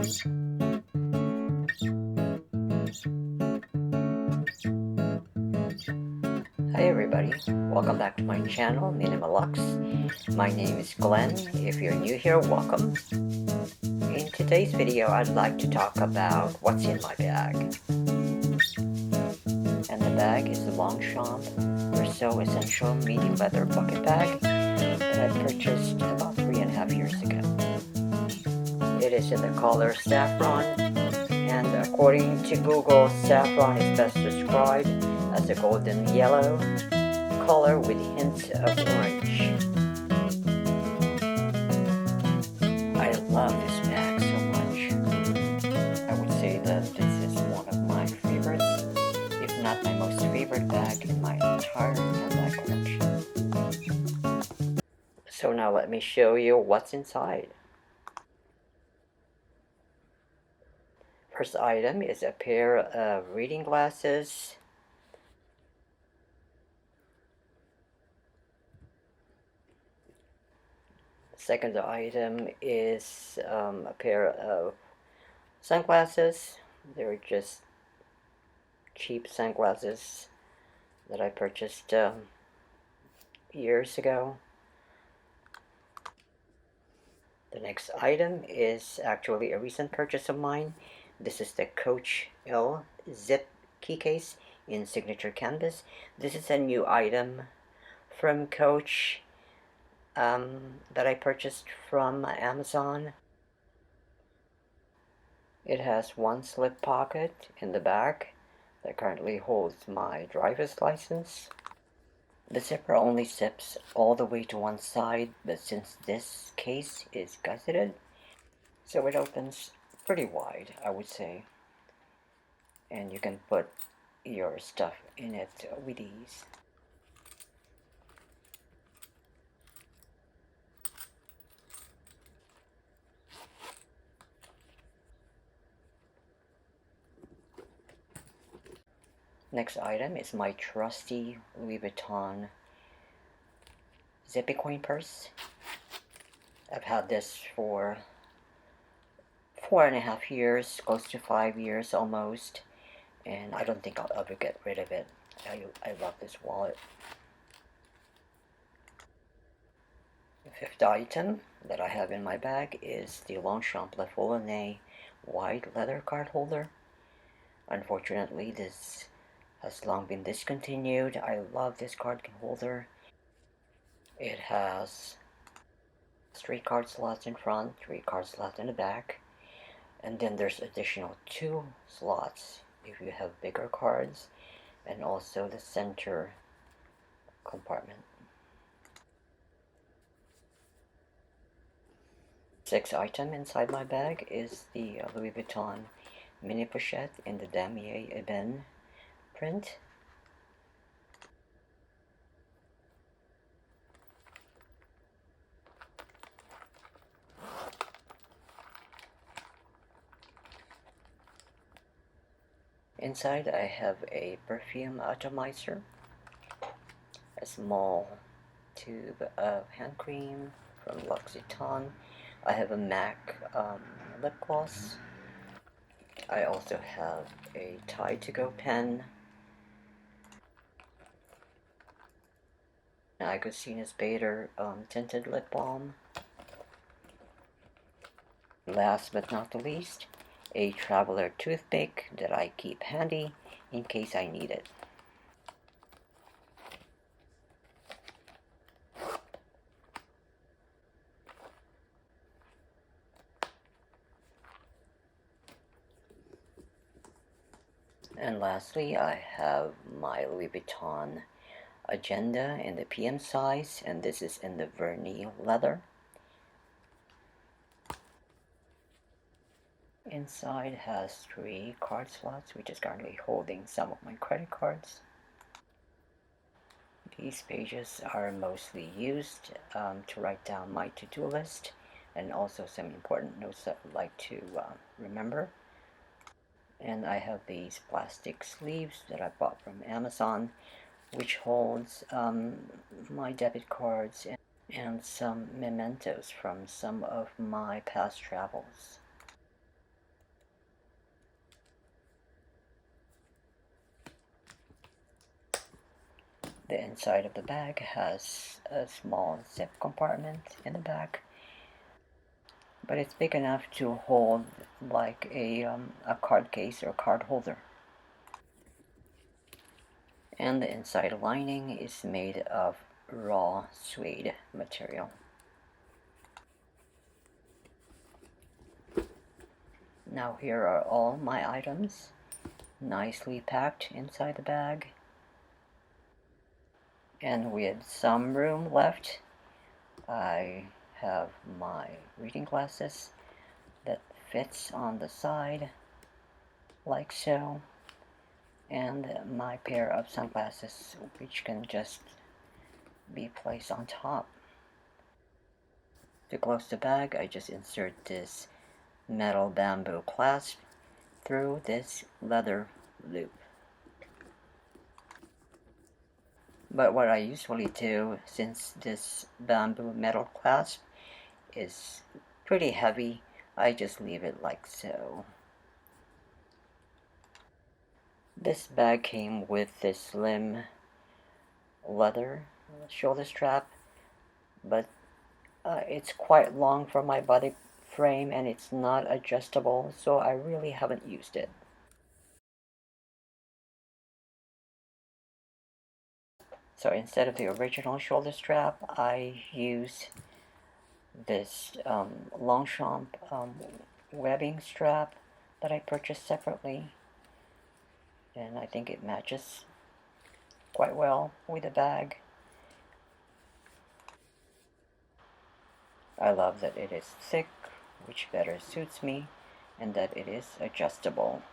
Hi everybody, welcome back to my channel, Minimalux. My name is Glenn. If you're new here, welcome. In today's video, I'd like to talk about what's in my bag. And the bag is the Longchamp Roseau Essential Medium Leather Bucket Bag that I purchased about 3.5 years ago. It is in the color saffron, and according to Google, saffron is best described as a golden yellow color with hints of orange. I love this bag so much. I would say that this is one of my favorites, if not my most favorite bag in my entire handbag collection. So now let me show you what's inside. First item is a pair of reading glasses. Second item is a pair of sunglasses. They're just cheap sunglasses that I purchased years ago. The next item is actually a recent purchase of mine. This is the Coach L Zip key case in signature canvas. This is a new item from Coach that I purchased from Amazon. It has one slip pocket in the back that currently holds my driver's license. The zipper only zips all the way to one side, but since this case is gusseted, so it opens pretty wide, I would say. And you can put your stuff in it with ease. Next item is my trusty Louis Vuitton zippy coin purse. I've had this for 4.5 years, close to 5 years almost, and I don't think I'll ever get rid of it. I love this wallet. The fifth item that I have in my bag is the Longchamp Le Follonais wide leather card holder. Unfortunately, this has long been discontinued. I love this card holder. It has 3 card slots in front, 3 card slots in the back, and then there's additional 2 slots if you have bigger cards, and also the center compartment. Sixth item inside my bag is the Louis Vuitton mini pochette in the Damier Ebene print. Inside I have a perfume atomizer, a small tube of hand cream from L'Occitane. I have a MAC lip gloss. I also have a Tide to Go pen, an Agostino's Bader tinted lip balm. Last but not the least, a traveler toothpick that I keep handy in case I need it. And lastly, I have my Louis Vuitton agenda in the PM size, and this is in the vernis leather. Inside has 3 card slots, which is currently holding some of my credit cards. These pages are mostly used to write down my to-do list and also some important notes that I'd like to remember. And I have these plastic sleeves that I bought from Amazon, which holds my debit cards and some mementos from some of my past travels. The inside of the bag has a small zip compartment in the back, but it's big enough to hold like a card case or card holder. And the inside lining is made of raw suede material. Now here are all my items, nicely packed inside the bag. And with some room left, I have my reading glasses that fits on the side like so, and my pair of sunglasses which can just be placed on top. To close the bag, I just insert this metal bamboo clasp through this leather loop. But what I usually do, since this bamboo metal clasp is pretty heavy, I just leave it like so. This bag came with this slim leather shoulder strap, but it's quite long for my body frame and it's not adjustable, so I really haven't used it. So instead of the original shoulder strap, I use this Longchamp webbing strap that I purchased separately, and I think it matches quite well with the bag. I love that it is thick, which better suits me, and that it is adjustable.